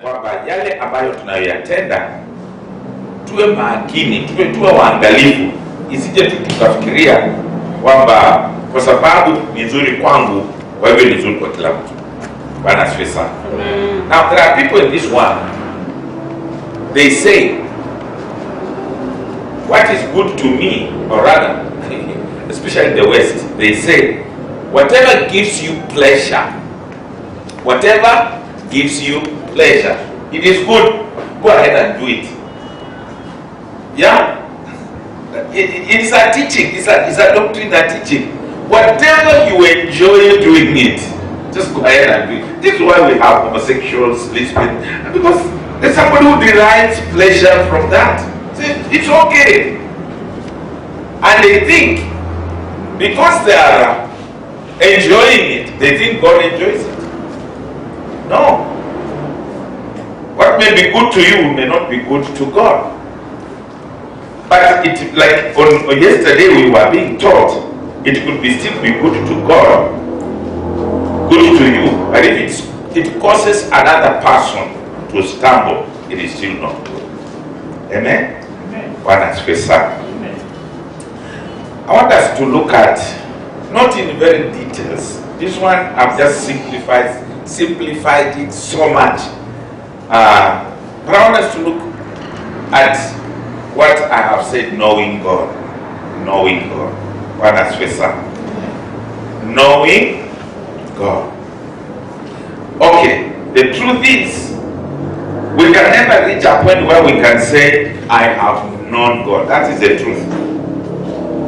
kwamba yale ambayo tunayoyatenda tuwe makini, tuwe waangalifu, isije tukafikiria kwamba kwa sababu ni nzuri kwangu, kwa hivyo ni nzuri kwa kila mtu. Bwana asifiwe sana. Now there are people in this world, they say what is good to me, or rather especially in the West, they say whatever gives you pleasure, whatever gives you pleasure, it is good, go ahead and do it. Yeah, it is a teaching, it's a doctrine, that teaching. Whatever you enjoy doing it, just go ahead and do it. This is why we have homosexuals, lesbians, because there's somebody who derives pleasure from that. It's okay. And they think, because they are enjoying it, they think God enjoys it. No. What may be good to you may not be good to God. But it, like on yesterday we were being taught, it could be still be good to God, good to you. But if it causes another person to stumble, it is still not good. Amen? Amen. Amen. I want us to look at, not in very details. This one I've just simplified it so much. But I want us to look at what I have said, knowing God. Knowing God. What has knowing God. Okay, the truth is, we can never reach a point where we can say, I have known God. That is the truth.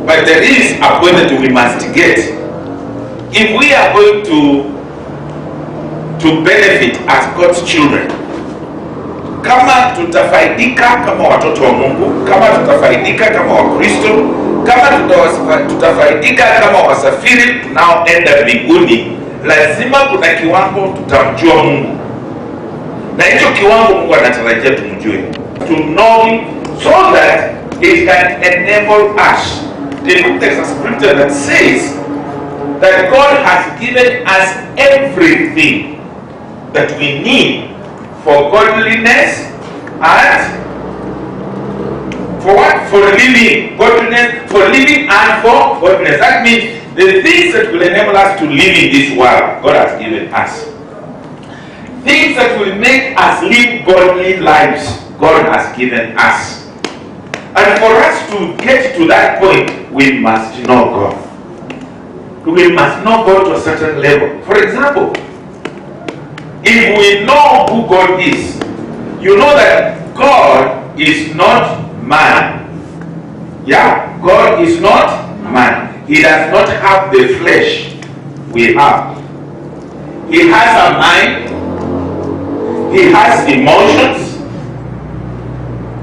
But there is a point that we must get. If we are going to benefit as God's children, kama tutafaidika kama watoto wa Mungu, kama tutafaidika kama Wakristo, kama tutafaidika kama wasafiri tunaoenda mbinguni, lazima kuna kiwango tutamjua Mungu. Na hicho kiwango Mungu anatarajia tumjue. To know him so that it can enable us. There is a scripture that says that God has given us everything that we need for godliness and for what? For living. Godliness, for living and for godliness. That means the things that will enable us to live in this world, God has given us. Things that will make us live godly lives, God has given us. And for us to get to that point, we must know God. We must know God to a certain level. For example, if we know who God is, you know that God is not man. Yeah, God is not man. He does not have the flesh we have. He has a mind. He has emotions.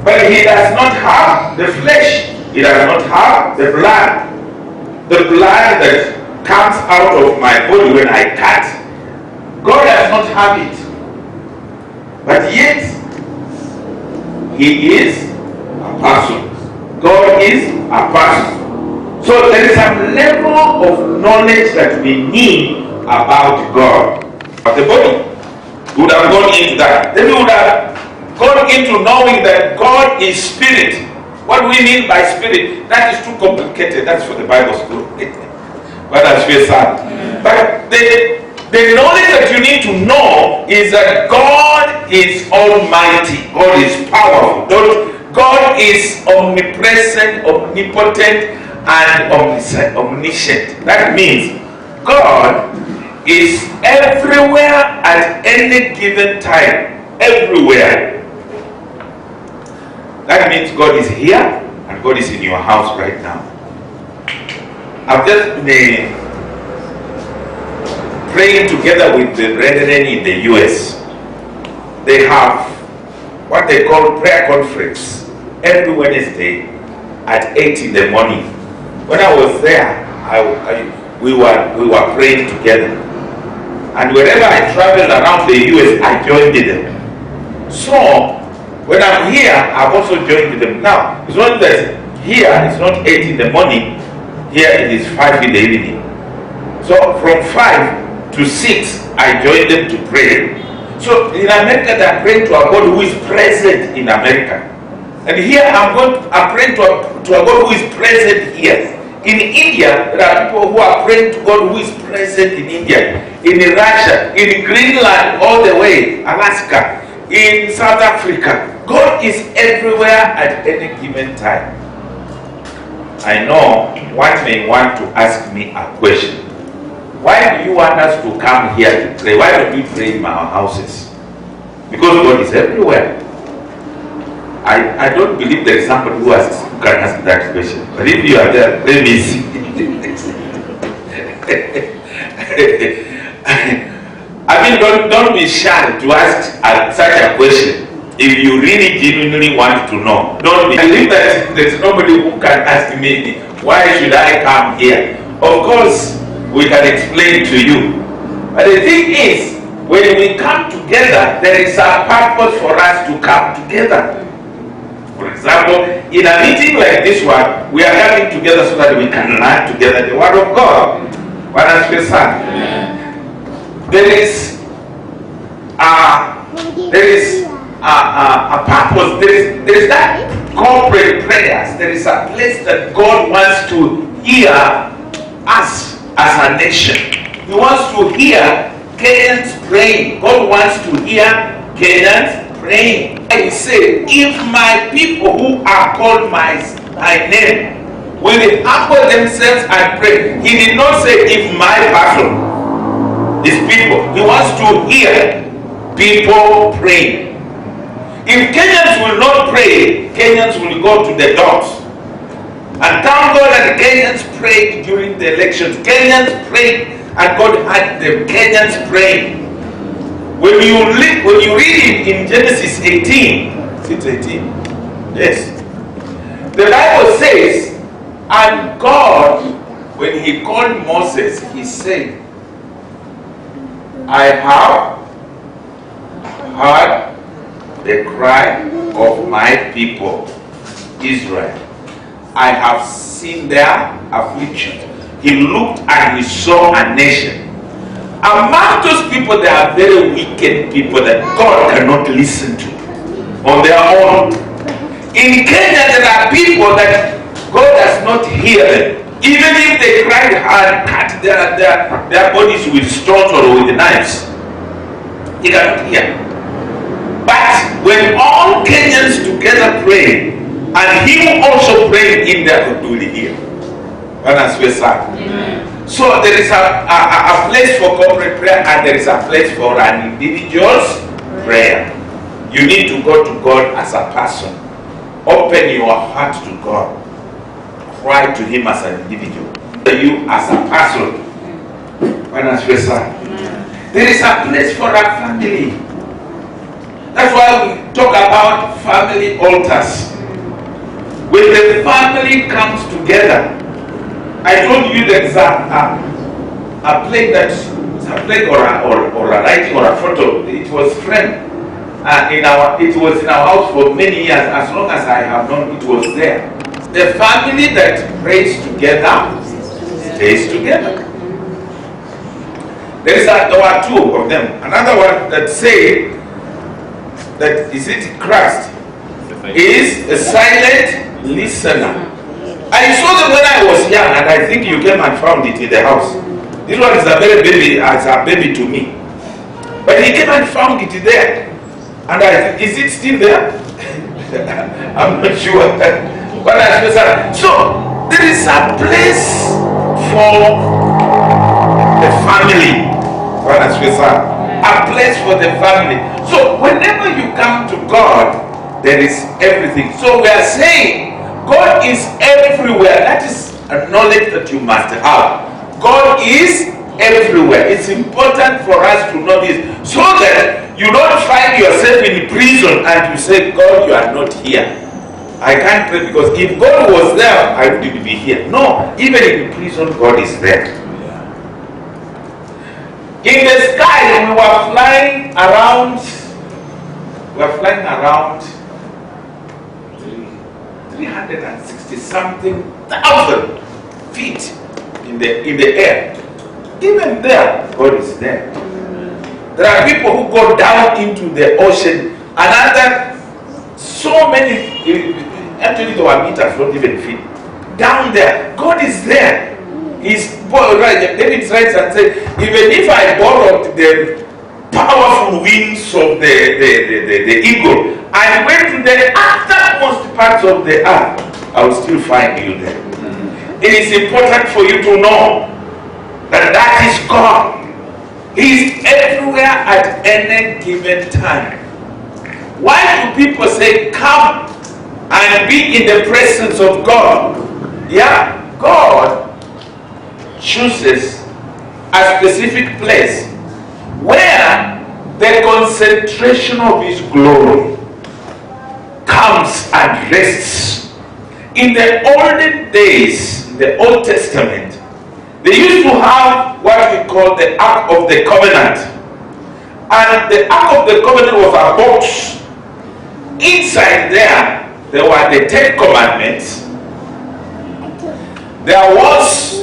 But he does not have the flesh. He does not have the blood. The blood that comes out of my body when I cut. God does not have it. But yet, he is a person. God is a person. So there is some level of knowledge that we need about God. But the body would have gone into that. Then we would have gone into knowing that God is spirit. What do we mean by spirit? That is too complicated. That's for the Bible school. But that's very sad. But the knowledge that you need to know is that God is almighty. God is powerful. God is omnipresent, omnipotent, and omniscient. That means God is everywhere at any given time. Everywhere. That means God is here and God is in your house right now. I've just been praying together with the brethren in the US. They have what they call prayer conference every Wednesday at 8 in the morning. When I was there, we were praying together. And wherever I traveled around the US, I joined them. So, when I'm here, I've also joined them. Now, it's not that here it's not 8 in the morning, here it is 5 in the evening. So, from 5 to 6, I joined them to pray. So in America, they are praying to a God who is present in America. And here I'm praying to a God who is present here. In India, there are people who are praying to God who is present in India, in Russia, in Greenland, all the way, Alaska, in South Africa. God is everywhere at any given time. I know one may want to ask me a question. Why do you want us to come here to pray? Why don't we pray in our houses? Because God is everywhere. I don't believe there is somebody who can ask that question. But if you are there, let me see. I mean, don't be shy to ask such a question. If you really genuinely want to know, don't be. I believe that there's nobody who can ask me, why should I come here? Of course, we can explain to you. But the thing is, when we come together, there is a purpose for us to come together. For example, in a meeting like this one, we are coming together so that we can learn together the Word of God. What has been said? There is a purpose. There is that corporate prayers. There is a place that God wants to hear us as a nation. He wants to hear Kenyans praying. God wants to hear Kenyans praying. He said, if my people who are called by name will humble themselves and pray. He did not say if my person is people. He wants to hear people praying. If Kenyans will not pray, Kenyans will go to the dogs. And thank God that Kenyans prayed during the elections. Kenyans prayed and God had them. Kenyans praying. When you read it in Genesis 18, is it 18? Yes. The Bible says, and God, when he called Moses, he said, I have heard the cry of my people, Israel. I have seen their affliction. He looked and he saw a nation. Among those people, there are very wicked people that God cannot listen to on their own. In Kenya, there are people that God does not hear them. Even if they cried hard, cut their bodies with stones or with knives, He cannot hear. But when all Kenyans together pray, and Him also praying in there, God will hear. So there is a place for corporate prayer and there is a place for an individual's prayer. You need to go to God as a person. Open your heart to God. Cry to Him as an individual. You as a person. There is a place for a family. That's why we talk about family altars. When the family comes together, I told you that a plague or a writing or a photo. It was framed it was in our house for many years. As long as I have known, it was there. The family that prays together stays together. There were two of them. Another one that said that is it Christ is a silent listener. I saw them when I was young, and I think you came and found it in the house. This one is a baby to me. But he came and found it there. And is it still there? I'm not sure. But so there is a place for the family. A place for the family. So whenever you come to God, there is everything. So we are saying God is everywhere. That is a knowledge that you must have. God is everywhere. It's important for us to know this, so that you don't find yourself in prison and you say, God, you are not here. I can't pray because if God was there, I wouldn't be here. No, even in prison, God is there. In the sky, we were flying around. 360 something thousand feet in the air. Even there, God is there. There are people who go down into the ocean, another so many, actually our meters don't even fit. Down there, God is there. David writes and says, even if I borrowed the powerful wings of the eagle and went to the uttermost parts of the earth, I will still find you there. It is important for you to know that is God. He is everywhere at any given time. Why do people say come and be in the presence of God? Yeah, God chooses a specific place where the concentration of His glory comes and rests. In the olden days, in the Old Testament, they used to have what we call the Ark of the Covenant. And the Ark of the Covenant was a box. Inside there were the 10 Commandments. There was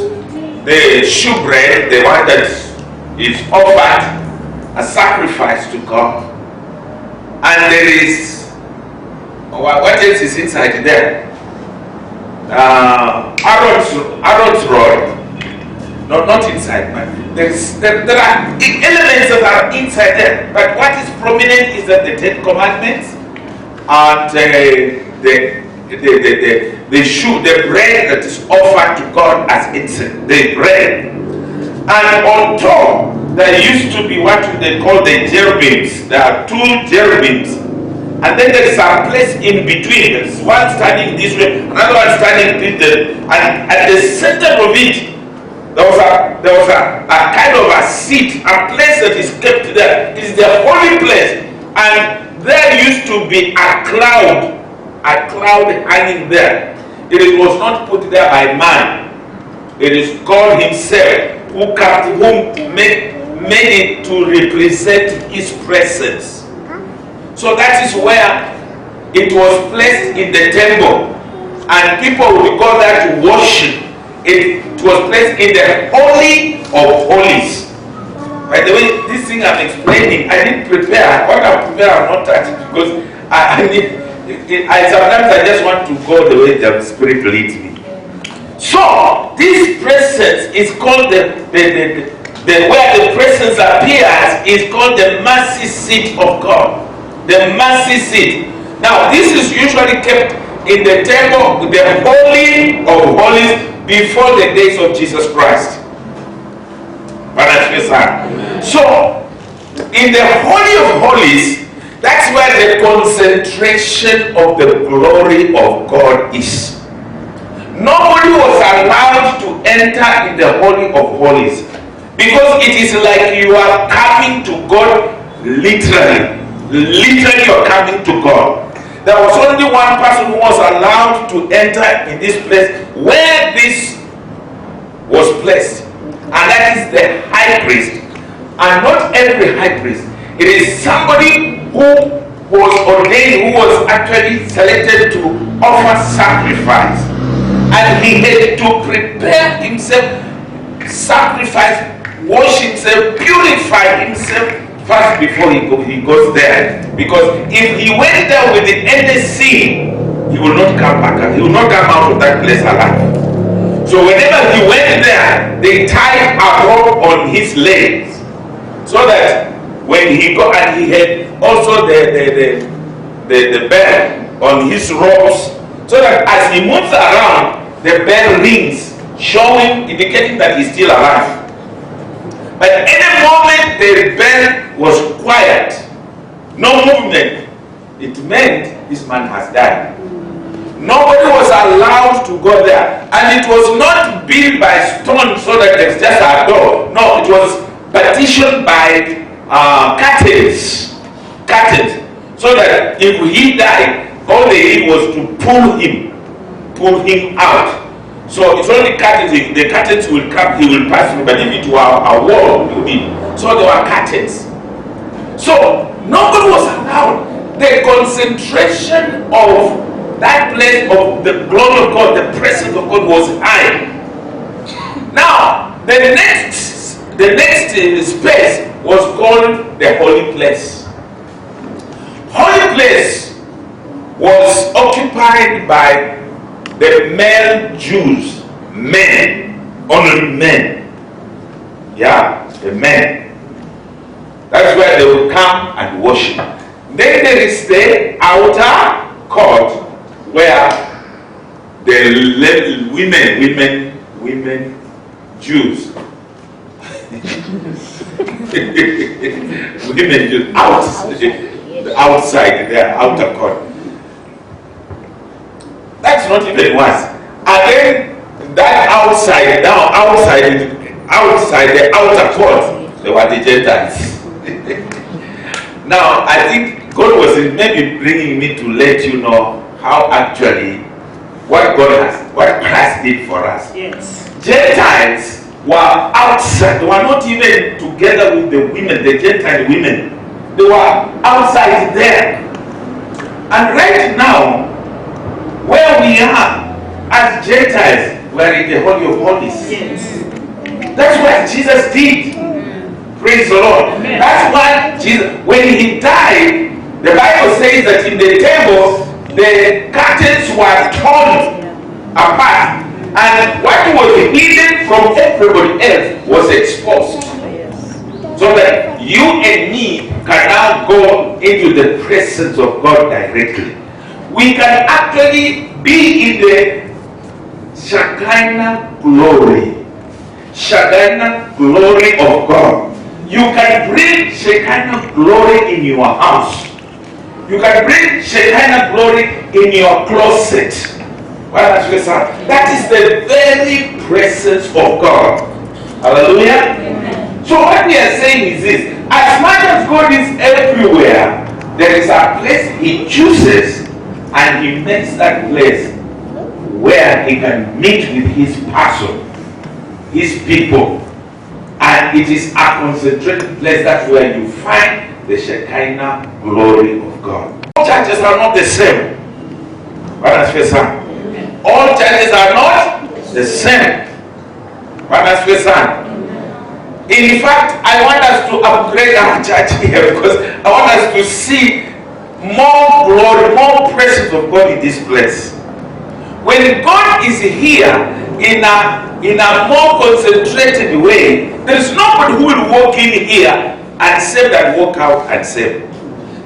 the shewbread, the one that is offered a sacrifice to God. And there is, what else is inside there? Aaron's rod. No, not inside, but there are elements that are inside there. But what is prominent is that the 10 Commandments and the bread that is offered to God as incense, the bread. And on top, there used to be what they call the cherubims. There are 2 cherubims. And then there is a place in between. There is one standing this way, another one standing this way. And at the center of it, there was a kind of a seat, a place that is kept there. It is the holy place. And there used to be a cloud hanging there. It was not put there by man. It is God Himself who made it to represent His presence. So that is where it was placed in the temple. And people would go there to worship. It was placed in the Holy of Holies. By the way, this thing I'm explaining, I didn't prepare. What I prepare, I'm not touching because sometimes I just want to go the way the Spirit leads me. So this presence is called where the presence appears is called the mercy seat of God. The mercy seat. Now this is usually kept in the temple, the Holy of Holies, before the days of Jesus Christ. So in the Holy of Holies, that's where the concentration of the glory of God is. Nobody was allowed to enter in the Holy of Holies because it is like you are coming to God literally. Literally you are coming to God. There was only one person who was allowed to enter in this place where this was placed, and that is the high priest. And not every high priest. It is somebody who was ordained, who was actually selected to offer sacrifice. And he had to prepare himself, sacrifice, wash himself, purify himself first before he goes there. Because if he went there with any sin, he will not come back. He will not come out of that place alive. So whenever he went there, they tied a rope on his legs, so that when he got, and he had also the bell on his ropes, so that as he moves around, the bell rings, indicating that he's still alive. But at any moment the bell was quiet, no movement, it meant this man has died. Nobody was allowed to go there. And it was not built by stone so that there's just a door. No, it was partitioned by curtains. So that if he died, all they did was to pull him out. So it's only curtains. If the curtains will come, he will pass through. But if it were a wall, it would be. So there were curtains. So nobody was allowed. The concentration of that place of the glory of God, the presence of God was high. Now, the next space was called the holy place. Holy place was occupied by the male Jews, men, only men. Yeah, the men. That's where they will come and worship. Then there is the outer court where the women Jews. Women Jews outside their outer court. That's not even worse. Again, that outside the outer court, they were the Gentiles. Now, I think God was maybe bringing me to let you know how actually what Christ did for us. Yes. Gentiles were outside. They were not even together with the women, the Gentile women. They were outside there. And right now, where we are as Gentiles, we are in the Holy of Holies. Yes. That's what Jesus did. Praise the Lord. Amen. That's why Jesus, when he died, the Bible says that in the temple, the curtains were torn apart. And what was hidden from everybody else was exposed. So that you and me can now go into the presence of God directly. We can actually be in the Shekinah glory. Shekinah glory of God. You can bring Shekinah glory in your house. You can bring Shekinah glory in your closet. That is the very presence of God. Hallelujah. Amen. So what we are saying is this: as much as God is everywhere, there is a place he chooses, and he makes that place where he can meet with his person, his people. And it is a concentrated place. That's where you find the Shekinah glory of God. All churches are not the same. All churches are not the same. In fact, I want us to upgrade our church here because I want us to see more glory, more presence of God in this place. When God is here in a more concentrated way, there is nobody who will walk in here and save and walk out and save.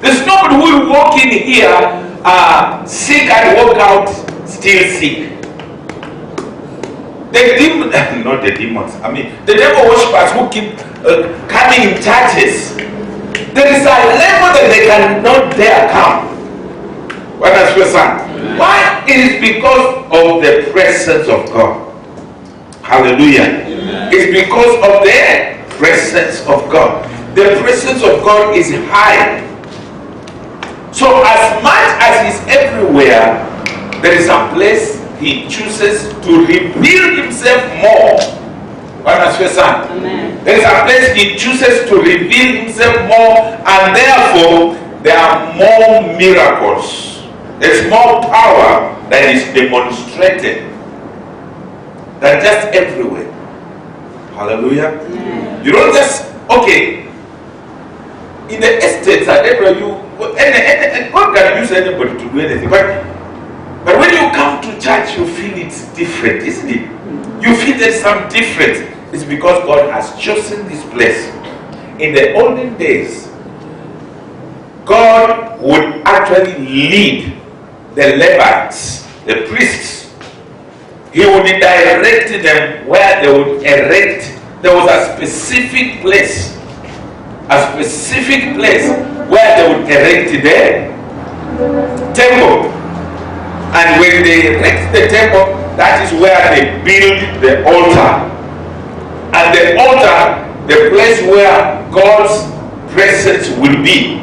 There's nobody who will walk in here sick and walk out still sick. The demons, not the demons, the devil worshippers who keep coming in churches, there is a level that they cannot dare come. Why? It is because of the presence of God. Hallelujah. Amen. It's because of the presence of God. The presence of God is high. So as much as he's everywhere, there is a place he chooses to reveal himself more. Amen. There is a place he chooses to reveal himself more, and therefore there are more miracles. There's more power that is demonstrated than just everywhere. Hallelujah. Yeah. You don't just, okay, in the estates and everywhere, God can use anybody to do anything. But when you come to church, you feel it's different, isn't it? You feel there's some difference. It's because God has chosen this place. In the olden days, God would actually lead the Levites, the priests. He would direct them where they would erect. There was a specific place where they would erect the temple. And when they erect the temple, that is where they build the altar. And the altar, the place where God's presence will be.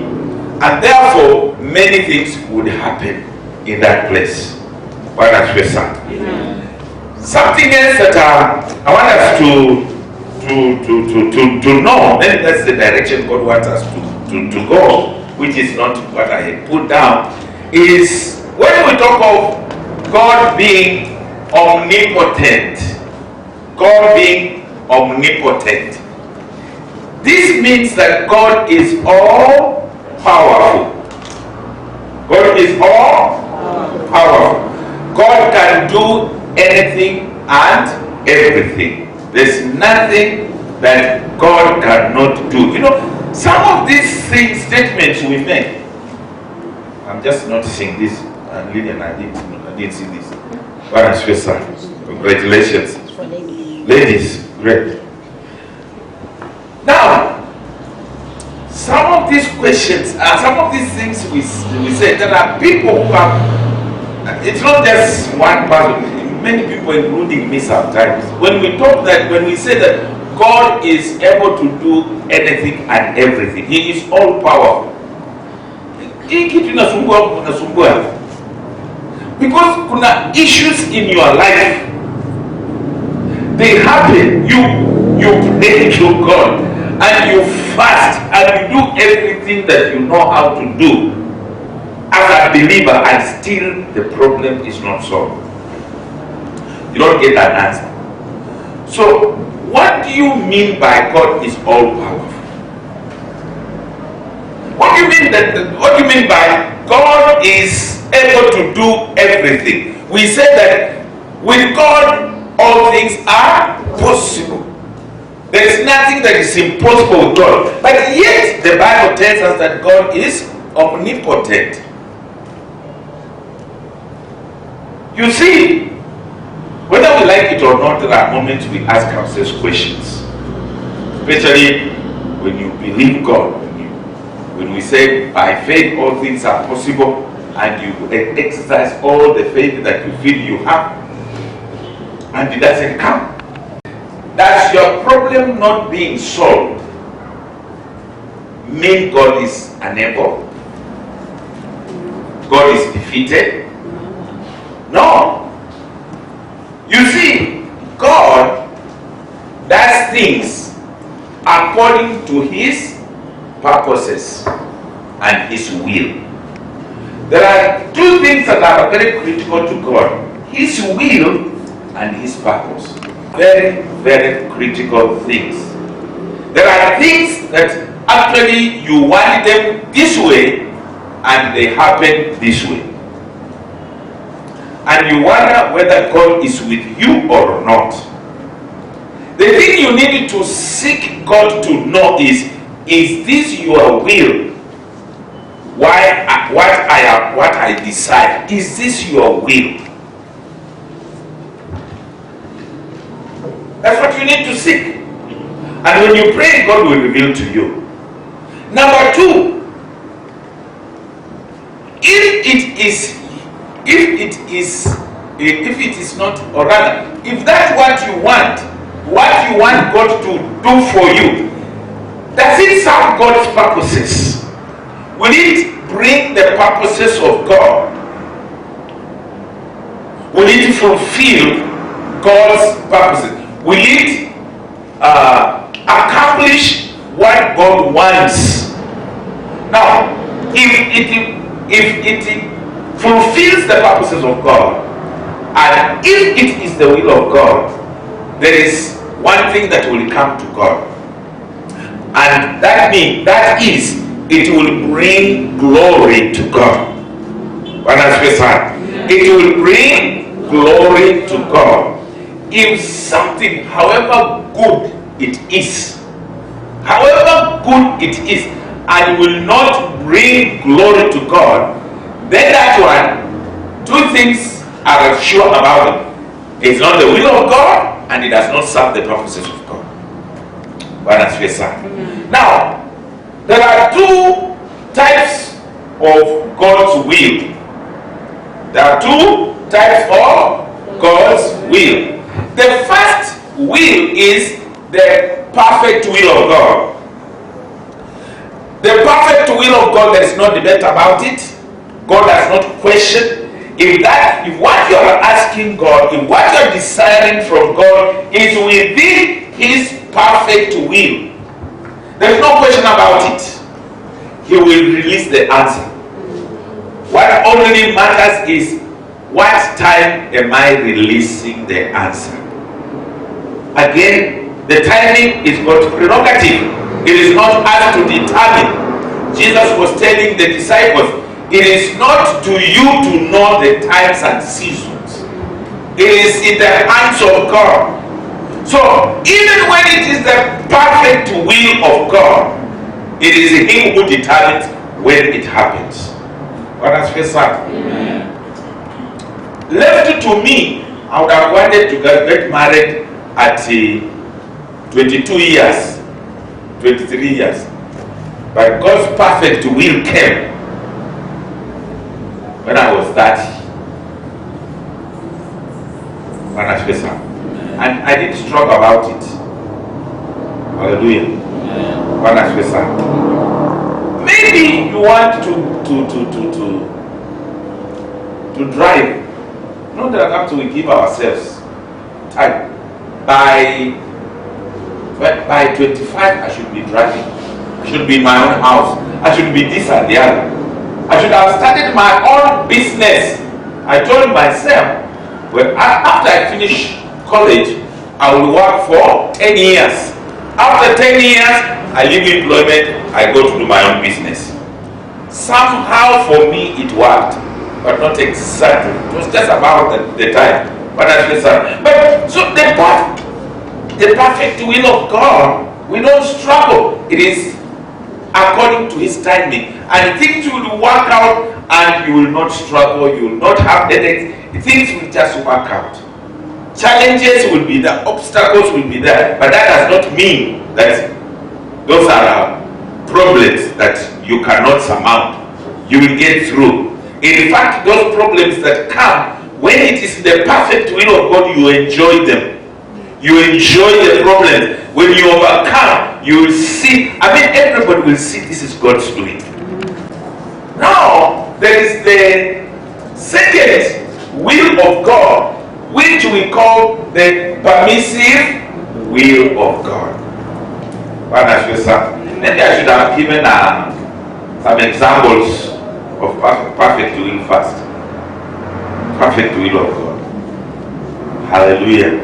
And therefore, many things would happen in that place. Something else that I want us to know, then that's the direction God wants us to go, which is not what I had put down, is when we talk of God being omnipotent. God being omnipotent. This means that God is all powerful. God is all powerful. God can do anything and everything. There's nothing that God cannot do. You know, some of these things, statements we make. I'm just noticing this, and Lillian, I didn't see this. Congratulations. Ladies, great. Now, some of these questions and some of these things we say, there are people who are, it's not just one person, many people, including me sometimes. When we say that God is able to do anything and everything, He is all powerful. Because kuna issues in your life, they happen, you pray to God and you fast and you do everything that you know how to do as a believer, and still the problem is not solved. You don't get an answer. So what do you mean by God is all powerful? What do you mean by God is able to do everything? We say that with God all things are possible. There is nothing that is impossible with God. But yet the Bible tells us that God is omnipotent. You see, whether we like it or not, there are moments we ask ourselves questions. Especially when you believe God. When we say by faith all things are possible, and you exercise all the faith that you feel you have, and it doesn't come. Does your problem not being solved mean God is unable? God is defeated? No. You see, God does things according to His purposes and His will. There are two things that are very critical to God: His will and His purpose. Very, very critical things. There are things that actually you want them this way and they happen this way. And you wonder whether God is with you or not. The thing you need to seek God to know is this your will? What I decide, is this your will? That's what you need to seek. And when you pray, God will reveal to you. Number two, if it is not, or rather, if that's what you want God to do for you, does it serve God's purposes? Will it bring the purposes of God? Will it fulfill God's purposes? Will it accomplish what God wants? Now, if it fulfills the purposes of God, and if it is the will of God, there is one thing that will come to God, and that is it will bring glory to God. It will bring glory to God. If something, however good it is, and will not bring glory to God, then that one, two things are sure about it. It's not the will of God, and it does not serve the purposes of God. Now, there are two types of God's will. There are two types of God's will. The first will is the perfect will of God. The perfect will of God, there is no debate about it. God does not question. If what you are asking God, if what you are desiring from God is within His perfect will, there is no question about it. He will release the answer. What only matters is, what time am I releasing the answer? Again, the timing is God's prerogative. It is not us to determine. Jesus was telling the disciples, it is not to you to know the times and seasons. It is in the hands of God. So even when it is the perfect will of God, it is Him who determines when it happens. What has been said? Left to me, I would have wanted to get married at 22 years, 23 years. But God's perfect will came when I was 30. What has been said? And I didn't struggle about it. Hallelujah. What has been said? Maybe you want to drive. Not that after we give ourselves time. By 25, I should be driving. I should be in my own house. I should be this and the other. I should have started my own business. I told myself, well, after I finish college, I will work for 10 years. After 10 years, I leave employment, I go to do my own business. Somehow for me it worked, but not exactly. It was just about the time. But so the perfect will of God, we don't struggle. It is according to His timing. And things will work out and you will not struggle, you will not have headaches. Things will just work out. Challenges will be there, obstacles will be there, but that does not mean that those are problems that you cannot surmount. You will get through. In fact, those problems that come, when it is the perfect will of God, you enjoy them. You enjoy the problems. When you overcome, you will see, everybody will see this is God's doing. Now, there is the second will of God, which we call the permissive will of God. Maybe I should have given some examples of perfect will first. Perfect will of God. Hallelujah.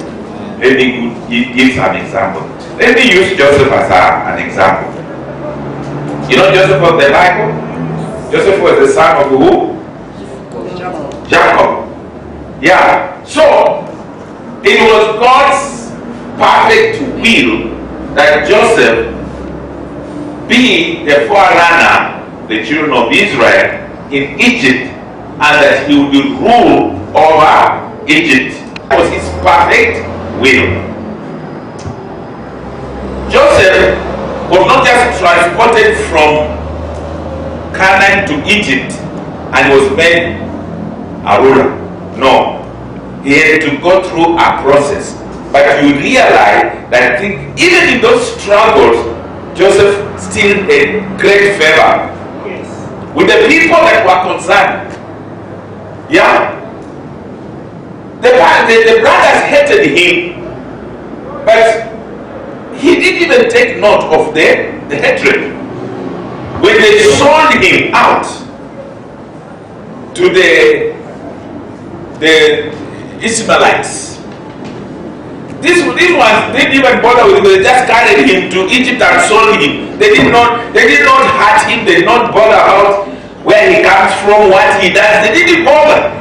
Let me give some example. Let me use Joseph as an example. You know Joseph of the Bible? Joseph was the son of who? Jacob. Yeah. So, it was God's perfect will that Joseph be the forerunner, the children of Israel, in Egypt, and that he would rule over Egypt. That was his perfect will. Joseph was not just transported from Canaan to Egypt and was made a ruler. No. He had to go through a process. But you realize that even in those struggles, Joseph still had great favor with the people that were concerned. Yeah. The brothers hated him, but he didn't even take note of the hatred. When they sold him out to the Ishmaelites, these ones didn't even bother with him. They just carried him to Egypt and sold him. They did not hurt him. They did not bother about where he comes from, what he does. They didn't bother.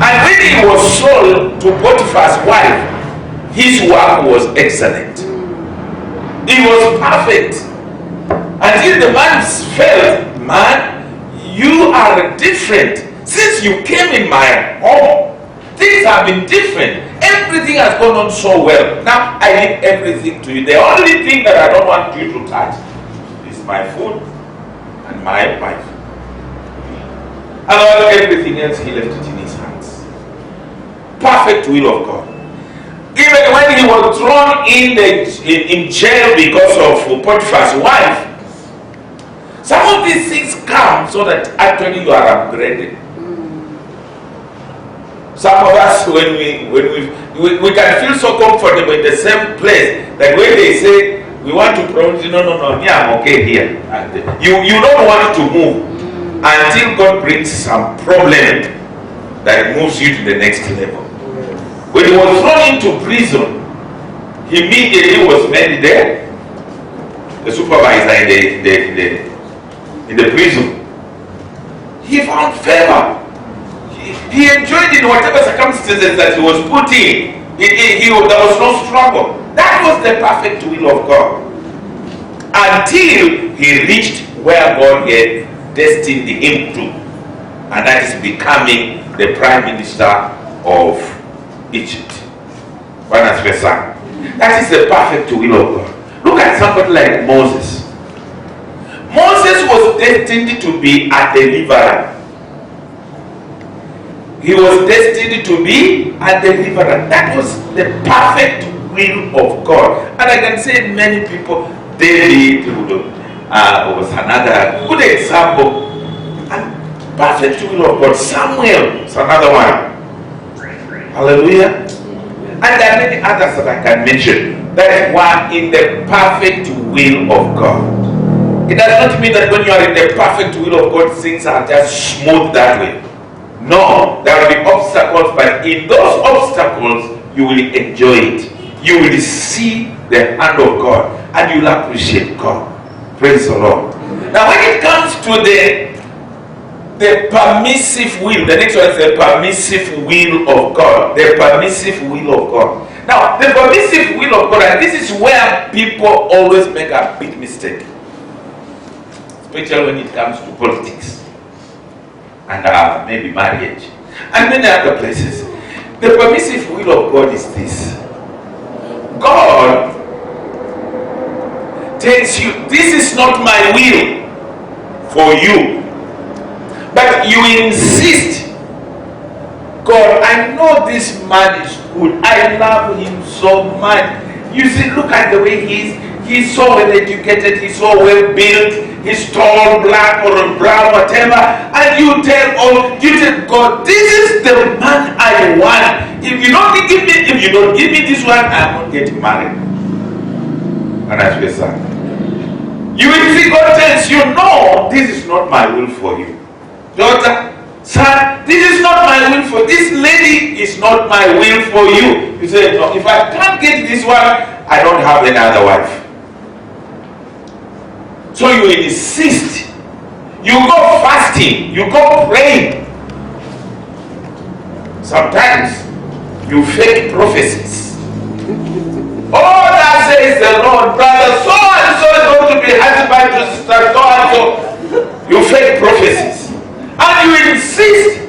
And when he was sold to Potiphar's wife, his work was excellent. It was perfect. Until the man felt, man, you are different. Since you came in my home, things have been different. Everything has gone on so well. Now I leave everything to you. The only thing that I don't want you to touch is my food and my wife. And everything else he left it in his hands. Perfect will of God. Even when he was thrown in jail because of Potiphar's wife, some of these things come so that actually you are upgraded. Some of us, when we can feel so comfortable in the same place that when they say we want to promote, no, I'm okay here. And you don't want to move until God brings some problem that moves you to the next level. When he was thrown into prison, he immediately was made the the supervisor in the prison. He found favor. He enjoyed in whatever circumstances that he was put in. There was no struggle. That was the perfect will of God. Until he reached where God had destined him to. And that is becoming the Prime Minister of Egypt. That is the perfect will of God. Look at somebody like Moses. Moses was destined to be a deliverer. He was destined to be a deliverer. That was the perfect will of God. And I can say many people, David was another good example. And perfect will of God. Samuel is another one. Hallelujah. And there are many others that I can mention that were in the perfect will of God. It does not mean that when you are in the perfect will of God, things are just smooth that way. No, there will be obstacles, but in those obstacles, you will enjoy it. You will see the hand of God, and you will appreciate God. Praise the Lord. Now, when it comes to the permissive will, the next one is the permissive will of God. The permissive will of God. Now, the permissive will of God, and this is where people always make a big mistake, especially when it comes to politics and maybe marriage and many other places. The permissive will of God is this. God tells you, this is not my will for you, but you insist, God, I know this man is good, I love him so much. You see, look at the way he's so well educated, he's so well built, he's tall, black or brown, whatever, and you tell God, this is the man I want. If you don't give me this one, I'm not getting married. And as we say, you will see God tells you, no, this is not my will for you. Daughter, son, this is not my will for this lady, is not my will for you. You say, no, if I can't get this one, I don't have any other wife. So you insist. You go fasting. You go praying. Sometimes you fake prophecies. Oh, that says the Lord, brother, so and so is going to be husband to sister so and so. You fake prophecies. And you insist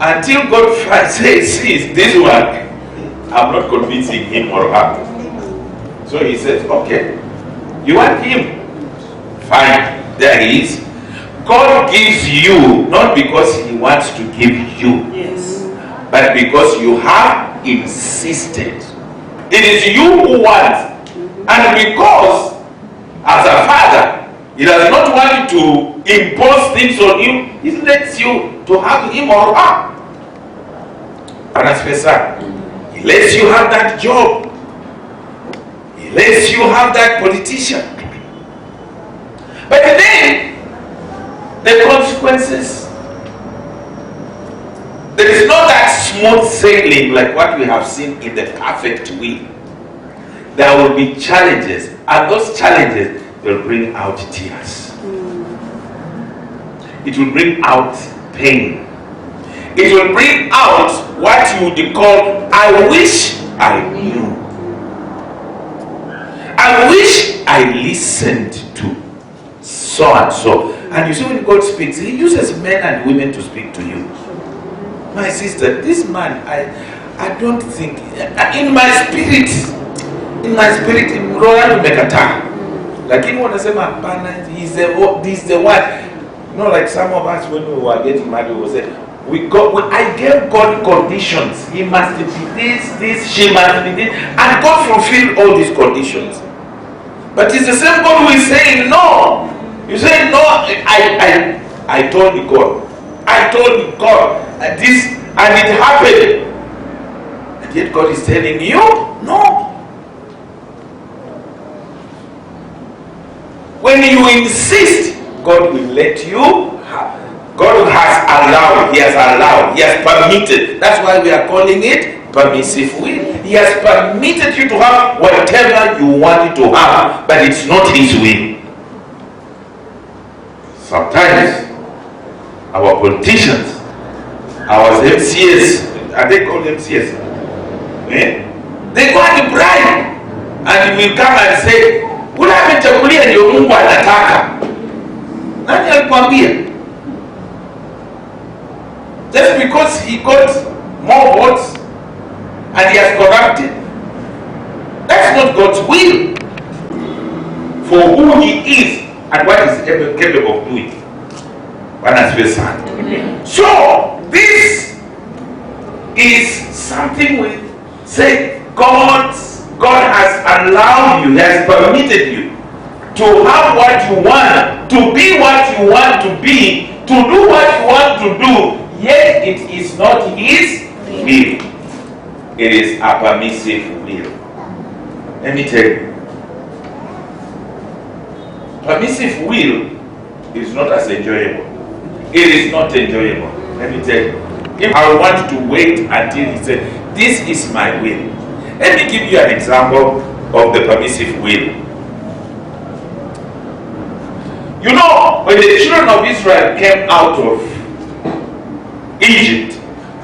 until God says, this one, I'm not convincing him or her. So he says, okay, you want him? Fine, there he is. God gives you not because he wants to give you, yes, but because you have insisted. It is you who wants, and because as a father, he does not want to impose things on you. He lets you to have him or her. And as for son, he lets you have that job. He lets you have that politician. But then, the consequences, there is not that smooth sailing like what we have seen in the perfect will. There will be challenges, and those challenges will bring out tears. It will bring out pain. It will bring out what you would call, I wish I knew. I wish I listened to so and so. And you see, when God speaks, he uses men and women to speak to you. My sister, this man, I don't think, in my spirit, in Royal Mekata, like in one of he's the one. You know, like some of us when we were getting married, we would say, I gave God conditions. He must be this, she must be this, and God fulfilled all these conditions. But it's the same God who is saying no. You say no. I told God. I told God this, and it happened. And yet God is telling you no. When you insist, God will let you have. God has allowed, he has permitted. That's why we are calling it permissive will. He has permitted you to have whatever you wanted to have, but it's not his will. Sometimes our politicians, our MCS, are they called MCS? Eh? They go and bribe, and he will come and say, unamechagulia ndio Mungu anataka. Nani alikwambia? Just because he got more votes and he has corrupted, that's not God's will for who he is and what is capable of doing. So this is something we say God has allowed you, he has permitted you to have what you want, to be what you want to be, to do what you want to do, yet it is not his will. It is a permissive will. Let me tell you, permissive will is not as enjoyable. It is not enjoyable. Let me tell you, if I want to wait until he said, this is my will. Let me give you an example of the permissive will. You know, when the children of Israel came out of Egypt,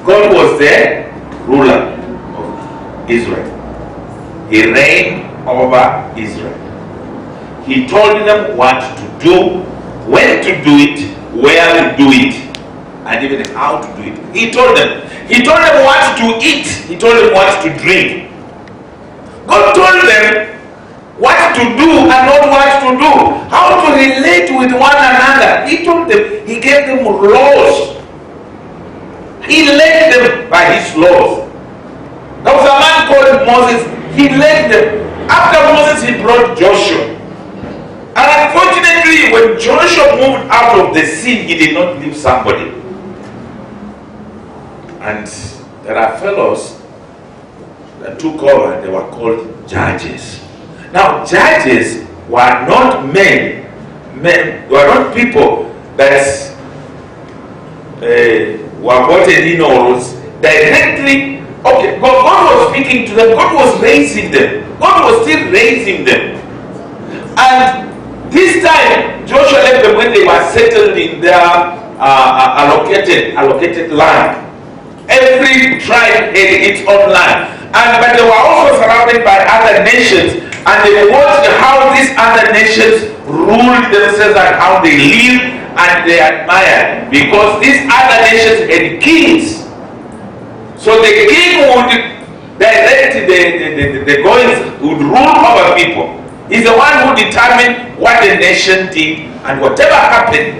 God was the ruler of Israel. He reigned over Israel. He told them what to do, when to do it, where to do it, and even how to do it. He told them what to eat. He told them what to drink. God told them what to do and not what to do, how to relate with one another. He told them, he gave them laws. He led them by his laws. There was a man called Moses. He led them. After Moses, he brought Joshua. And unfortunately, when Joshua moved out of the scene, he did not leave somebody. And there are fellows that took over, they were called judges. Now, judges were not men were not people that were voted in or directly. Okay, God was speaking to them, God was raising them, God was still raising them. And this time, Joshua left them when they were settled in their allocated land. Every tribe had its own land. But they were also surrounded by other nations. And they watched how these other nations ruled themselves and how they lived, and they admired. Because these other nations had kings. So the king would direct the goings, would rule over people. He's the one who determined what the nation did and whatever happened.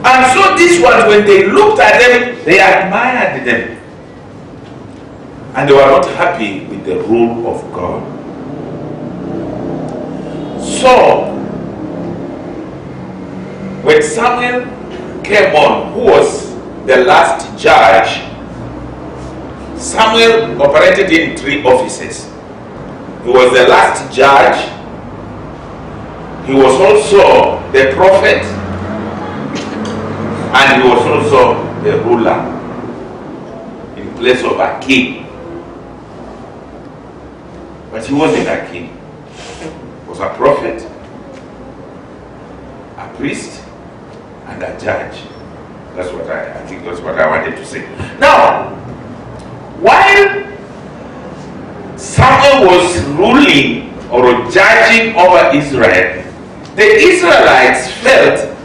And so these ones, when they looked at them, they admired them. And they were not happy with the rule of God. So, when Samuel came on, who was the last judge, Samuel operated in 3 offices. He was the last judge. He was also the prophet. And he was also the ruler in place of a king. But he wasn't a king. He was a prophet, a priest, and a judge. That's what I think that's what I wanted to say. Now, while Samuel was ruling or judging over Israel, the Israelites felt,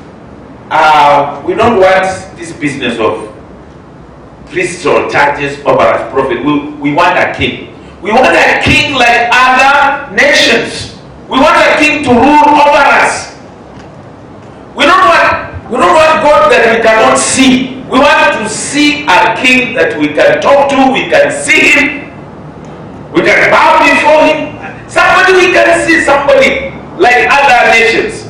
we don't want this business of priests or judges over us, prophet. We want a king. We want a king like other nations. We want a king to rule over us. We don't want God that we cannot see. We want to see a king that we can talk to, we can see him, we can bow before him. Somebody we can see, somebody like other nations.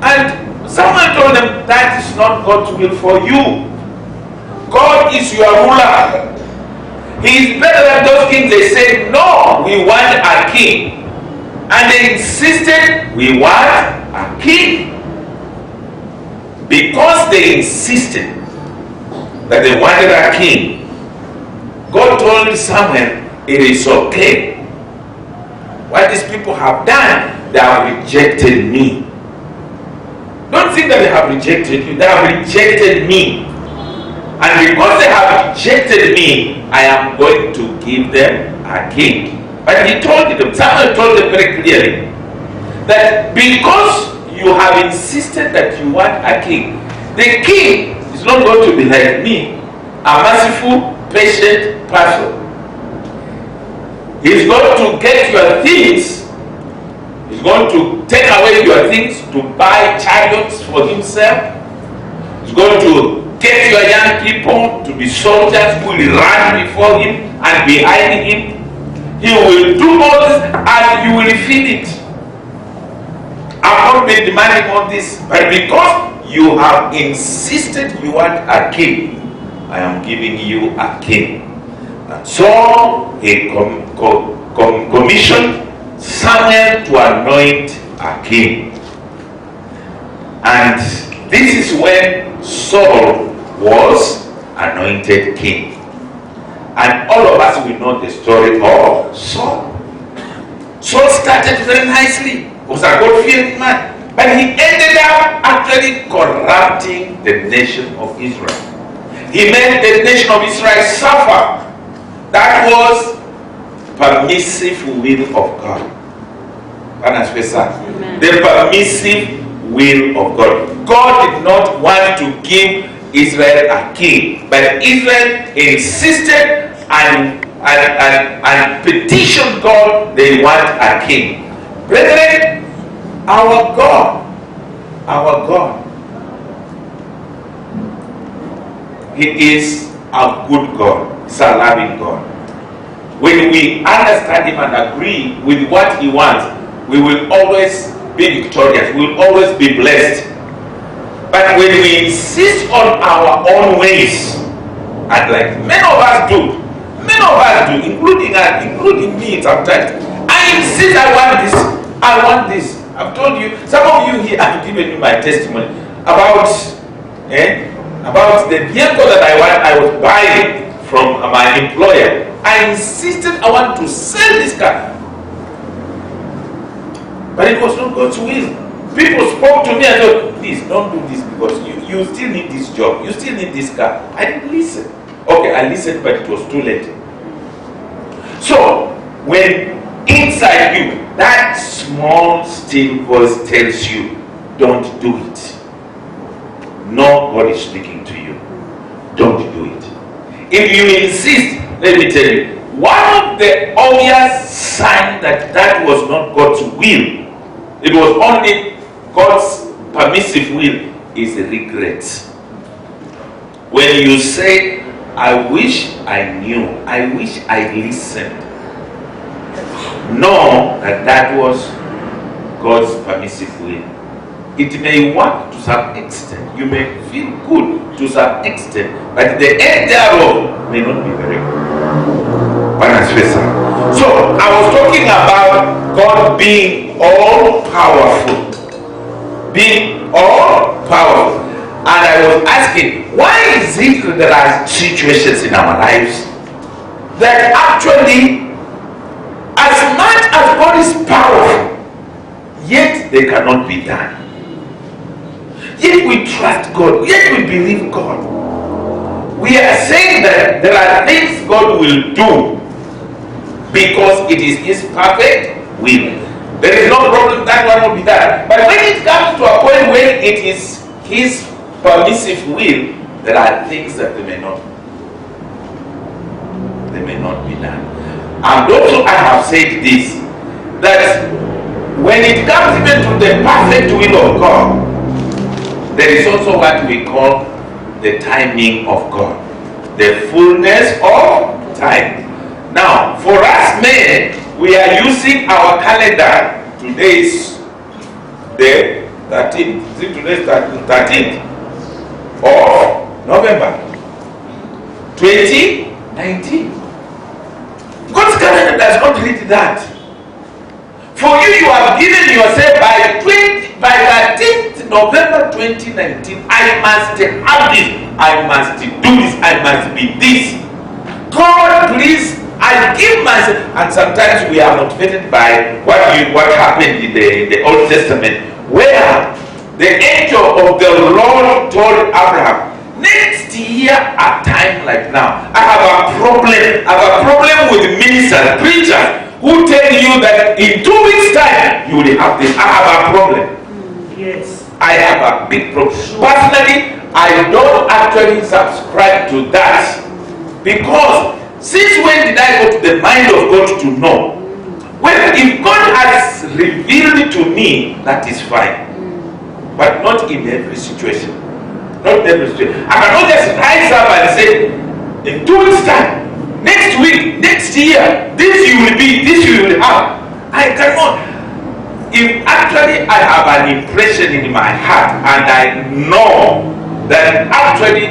And someone told them, that is not God's will for you. God is your ruler. He is better than those kings. They said, no, we want a king. And they insisted, we want a king. Because they insisted that they wanted a king, God told Samuel, it is okay. What these people have done, they have rejected me. Don't think that they have rejected you. They have rejected me. And because they have rejected me, I am going to give them a king. But he told them, Samuel told them very clearly, that because you have insisted that you want a king, the king is not going to be like me, a merciful, patient person. He's going to get your things. He's going to take away your things to buy chariots for himself. He's going to get your young people to be soldiers who will run before him and behind him. He will do all this and you will defeat it. I've not been demanding all this, but because you have insisted you want a king, I am giving you a king. And so he commissioned Samuel to anoint a king. And this is when Saul was anointed king. And all of us will know the story of Saul. Saul started very nicely. He was a God-fearing man. But he ended up actually corrupting the nation of Israel. He made the nation of Israel suffer. That was permissive will of God. Amen. The permissive will of God. God did not want to give Israel a king, but Israel insisted and petitioned God they want a king. Brethren, our God, He is a good God. He's a loving God. When we understand Him and agree with what He wants, we will always be victorious. We will always be blessed. But when we insist on our own ways, and like many of us do, including me sometimes, I insist I want this. I've told you, some of you here, I've given you my testimony about the vehicle that I was buying from my employer. I insisted I want to sell this car. But it was not God's will. People spoke to me and said, please don't do this because you still need this job. You still need this car. I didn't listen. Okay, I listened, but it was too late. So, when inside you, that small still voice tells you, don't do it. No, God is speaking to you. Don't do it. If you insist, let me tell you, one of the obvious signs that was not God's will, it was only God's permissive will, is regret. When you say, I wish I knew, I wish I listened, know that was God's permissive will. It may work to some extent. You may feel good to some extent, but the end thereof may not be very good. So I was talking about God being all powerful. Being all powerful. And I was asking, why is it that there are situations in our lives that actually, as much as God is powerful, yet they cannot be done? Yet we trust God, yet we believe God. We are saying that there are things God will do because it is His perfect will. There is no problem that one will be done. But when it comes to a point when it is His permissive will, there are things that they may not be done. And also I have said this, that when it comes even to the perfect will of God, there is also what we call the timing of God, the fullness of time. Now, for us men, we are using our calendar. Today is the 13th. Is it today's 13th of November 2019? God's calendar does not read that. For you have given yourself by 13th November 2019, I must have this, I must do this, I must be this. God, please, I give myself. And sometimes we are motivated by what happened in the Old Testament, where the angel of the Lord told Abraham, next year at time like now, I have a problem with ministers, preachers, who tell you that in 2 weeks time you will have this. I have a problem. Yes. I have a big problem. Personally, I don't actually subscribe to that, because since when did I go to the mind of God to know? Well, if God has revealed to me, that is fine. But not in every situation. Not in every situation. I cannot just rise up and say, in 2 weeks time, next week, next year, this you will be, this you will have. I cannot. If actually I have an impression in my heart and I know that actually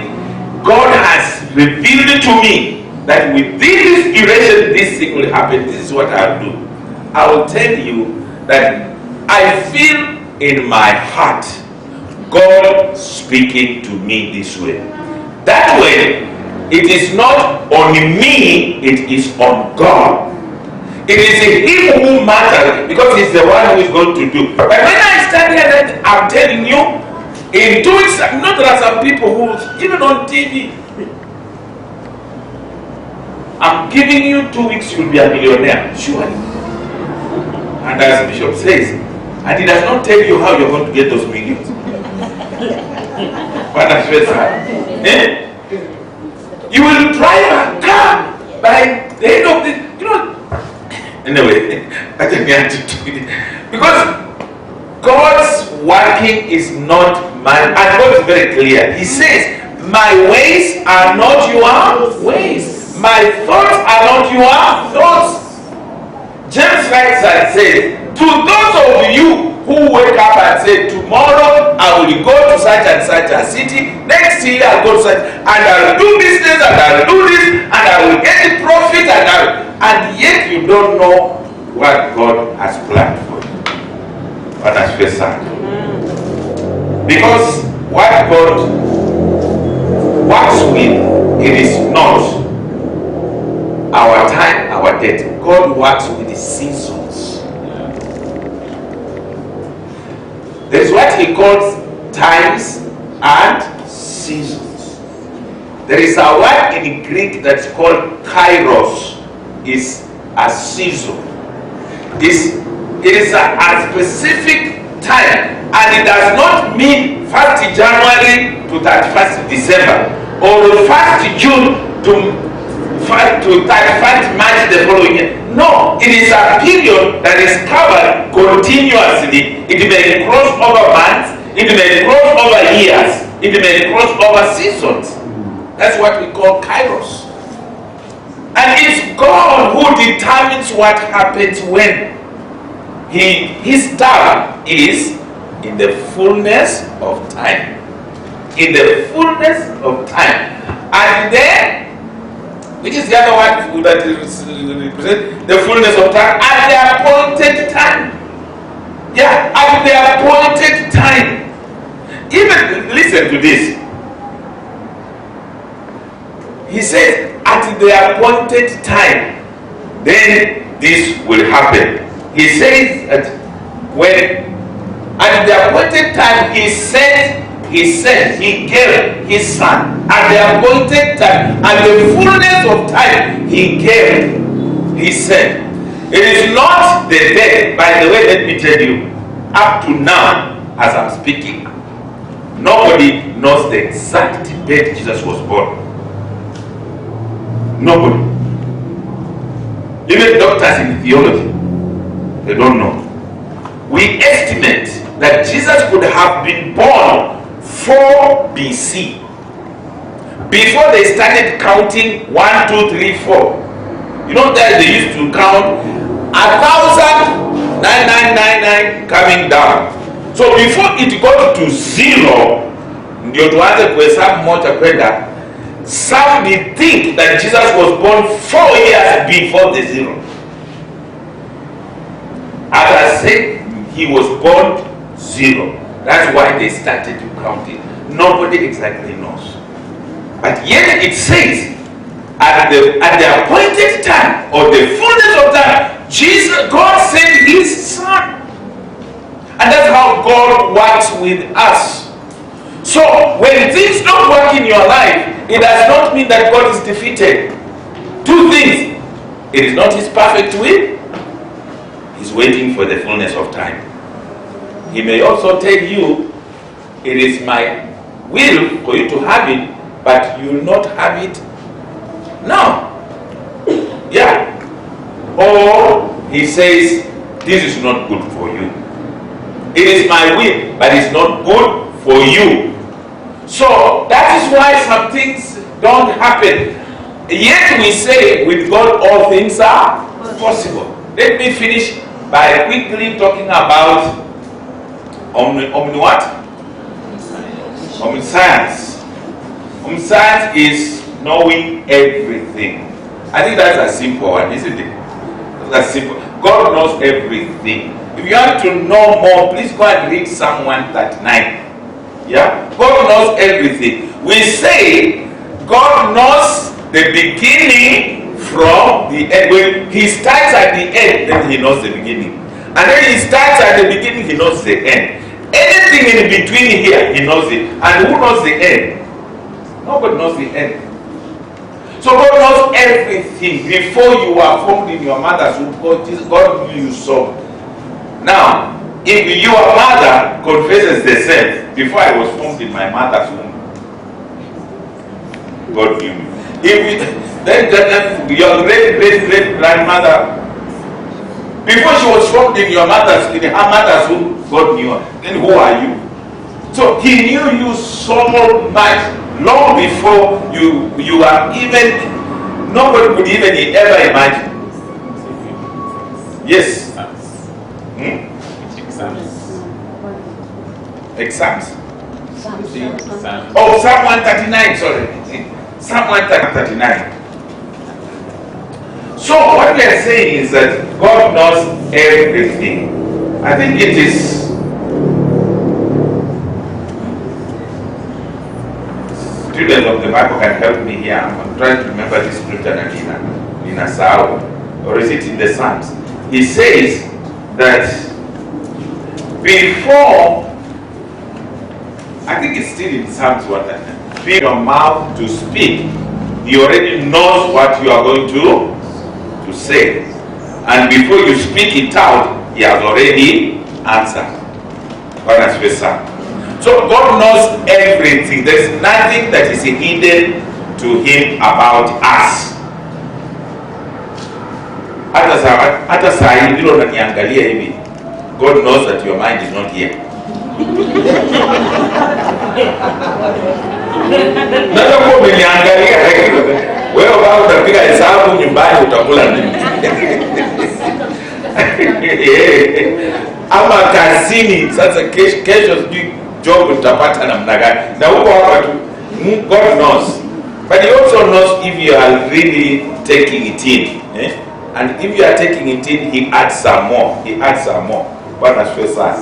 God has revealed to me that with this inspiration this thing will happen, this is what I'll do. I will tell you that I feel in my heart God speaking to me this way. That way, it is not on me, it is on God. It is Him who matters, because He's the one who is going to do. But when I stand here, that I'm telling you, in 2 weeks, not there are some people who, even on TV, I'm giving you 2 weeks, you'll be a millionaire, surely. And as Bishop says, and he does not tell you how you're going to get those millions. Eh? You will drive a car by the end of this, anyway, I think we have to do it. Because God's working is not mine, and God is very clear. He says, my ways are not your ways. My thoughts are not your thoughts. James writes and says, to those of you who wake up and say, tomorrow I will go to such and such a city, next year I'll go to such, and I'll do business, and I'll do this, and I will get the profit, and yet you don't know what God has planned for you. What has been said. Because what God works with, it is not our time, our date. God works with the seasons. There's what He calls times and seasons. There is a word in Greek that's called kairos. Is a season. It is a specific time, and it does not mean 1st January to 31st December, or 1st June to 31st March the following year. No, it is a period that is covered continuously. It may cross over months, it may cross over years, it may cross over seasons. That's what we call kairos. And it's God who determines what happens when. His time is in the fullness of time. In the fullness of time. And then, which is the other word that represents the fullness of time, at the appointed time. Yeah, at the appointed time. Even, listen to this. He says, at the appointed time, then this will happen. He says that when, at the appointed time, he gave his son. At the appointed time, at the fullness of time, he gave his son. It is not the day. By the way, let me tell you, up to now, as I'm speaking, nobody knows the exact date Jesus was born. Nobody. Even doctors in theology, they don't know. We estimate that Jesus could have been born 4 BC. Before they started counting 1, 2, 3, 4. You know that they used to count 1,999 coming down. So before it got to 0, ndio tuanze kuhesabu moja kwenda, some may think that Jesus was born 4 years before the 0. As I said, he was born 0. That's why they started to count it. Nobody exactly knows. But yet it says, at the appointed time, or the fullness of time, God sent his son. And that's how God works with us. So when things don't work in your life, it does not mean that God is defeated. Two things. It is not his perfect will. He's waiting for the fullness of time. He may also tell you, it is my will for you to have it, but you will not have it now. Yeah. Or he says, this is not good for you. It is my will, but it's not good for you. So that is why some things don't happen. Yet we say with God all things are possible. Let me finish by quickly talking about what? Omniscience. Omniscience is knowing everything. I think that's a simple one, isn't it? That's simple. God knows everything. If you want to know more, please go and read Psalm 139. Yeah? God knows everything. We say God knows the beginning from the end. When he starts at the end, then he knows the beginning. And then he starts at the beginning, he knows the end. Anything in between here, he knows it. And who knows the end? Nobody knows the end. So God knows everything. Before you were formed in your mother's womb, God knew you so. Now, if your mother confesses the same, before I was formed in my mother's womb, God knew me. Then your great grandmother, before she was formed in her mother's womb, God knew her. Then who are you? So he knew you so much long before you are even, nobody could even ever imagine. Yes. Exams. Oh, Psalm 139, sorry. Psalm 139. So what we are saying is that God knows everything. I think it is students of the Bible can help me here. I'm trying to remember this scripture in a Sao, or is it in the Psalms? He says that before, I think it's still in Psalms 1, be your mouth to speak. He already knows what you are going to say. And before you speak it out, he has already answered. So God knows everything. There's nothing that is hidden to him about us. Hata saa hii ndilo unaniangalia hivi. God knows that your mind is not here. Nata kwa umeniangalia wewe bado utapiga hesabu nyumbani utakula nini? Ama kazini sasa kesho sijui job utapata namna gani. Na huko hapa tu God knows. But he also knows if you are really taking it in. And if you are taking it in, he adds some more. He adds some more. What has first us?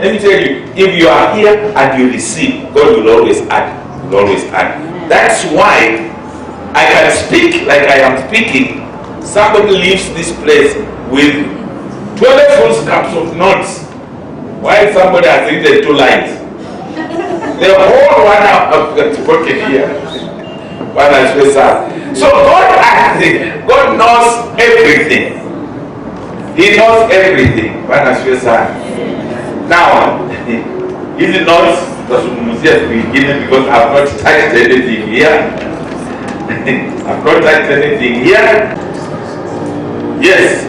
Let me tell you, if you are here and you receive, God will always add. Will always add. That's why I can speak like I am speaking. Somebody leaves this place with 12 full cups of notes, while somebody has written 2 lines. The whole one have spoken here. What has first us? So God knows everything. He knows everything. What has first us? Now, is it not the beginning because I've not touched anything here? I've not touched anything here. Yes.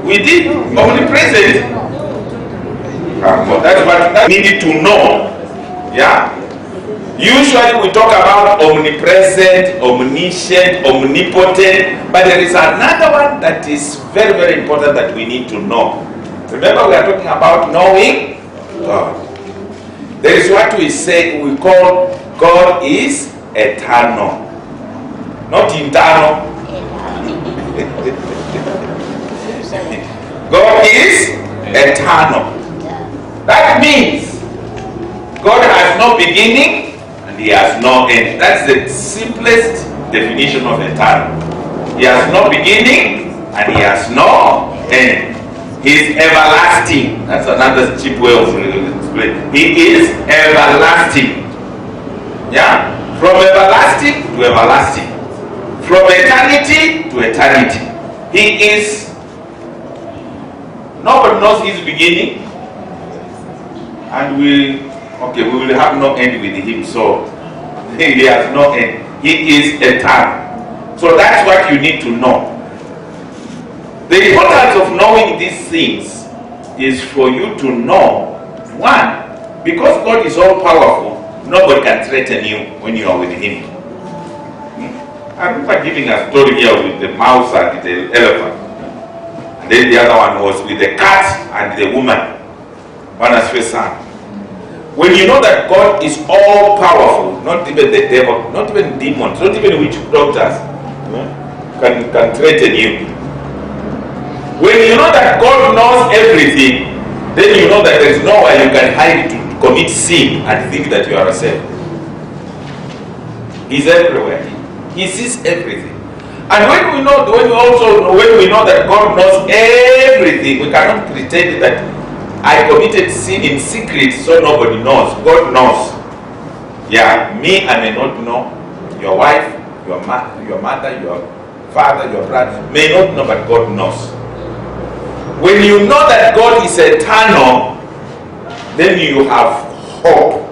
We did omnipresent. That's what we needed to know. Yeah. Usually we talk about omnipresent, omniscient, omnipotent, but there is another one that is very, very important that we need to know. Remember, we are talking about knowing God. There is what we say, we call God is eternal. Not internal. God is eternal. That means God has no beginning and he has no end. That's the simplest definition of eternal. He has no beginning and he has no end. He is everlasting. That's another cheap way of explaining. He is everlasting. Yeah? From everlasting to everlasting. From eternity to eternity. He is, nobody knows his beginning, and we will have no end with him, so he has no end. He is eternal. So that's what you need to know. The importance of knowing these things is for you to know, one, because God is all powerful, nobody can threaten you when you are with him. I remember giving a story here with the mouse and the elephant. And then the other one was with the cat and the woman. One has first son. When you know that God is all powerful, not even the devil, not even demons, not even witch doctors can threaten you. When you know that God knows everything, then you know that there is nowhere you can hide to commit sin and think that you are safe. He's everywhere. He sees everything. And when we know that God knows everything, we cannot pretend that I committed sin in secret so nobody knows. God knows. Yeah, me, I may not know. Your wife, your mother, your father, your brother may not know, but God knows. When you know that God is eternal, then you have hope.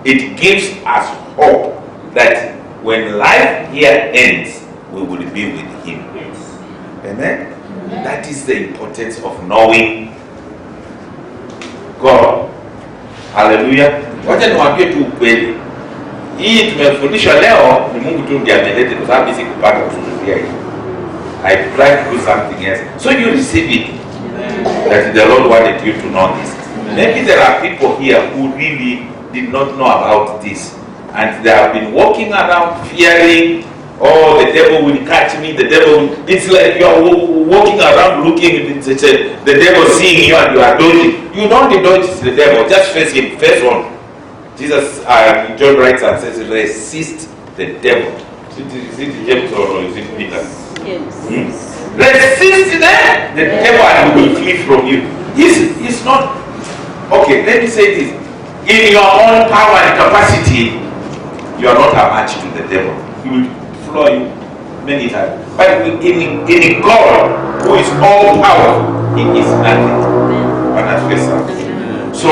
It gives us hope that when life here ends, we will be with him. Yes. Amen? Amen? That is the importance of knowing God. Hallelujah. Wacha niwaambie tu ukweli. Hii tumefundishwa leo ni Mungu tu ndiye ameleta, kwa sababu sisi kupata kusudia hii. I try to do something else. So you receive it. That the Lord wanted you to know this. Maybe there are people here who really did not know about this. And they have been walking around fearing, oh, the devil will catch me, the devil will... It's like you are walking around looking, the devil seeing you and you are dodging. You don't dodge the devil, just face him, face on. Jesus, John writes and says, resist the devil. Is it James or is it Peter? Yes. Resist them, the devil, and he will flee from you. He's not... Okay, let me say this. In your own power and capacity, you are not a match to the devil. He will floor you many times. But in God, who is all powerful, he is nothing. So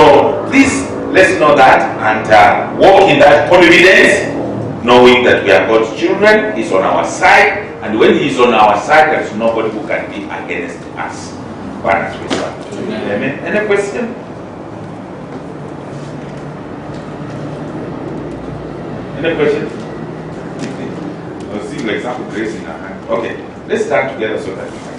please, let's know that and walk in that confidence, knowing that we are God's children. He's on our side, and when He's on our side, there is nobody who can be against us. Amen. Any question? Any question? I'll see like some grace in our hand. Okay, let's stand together so that we can.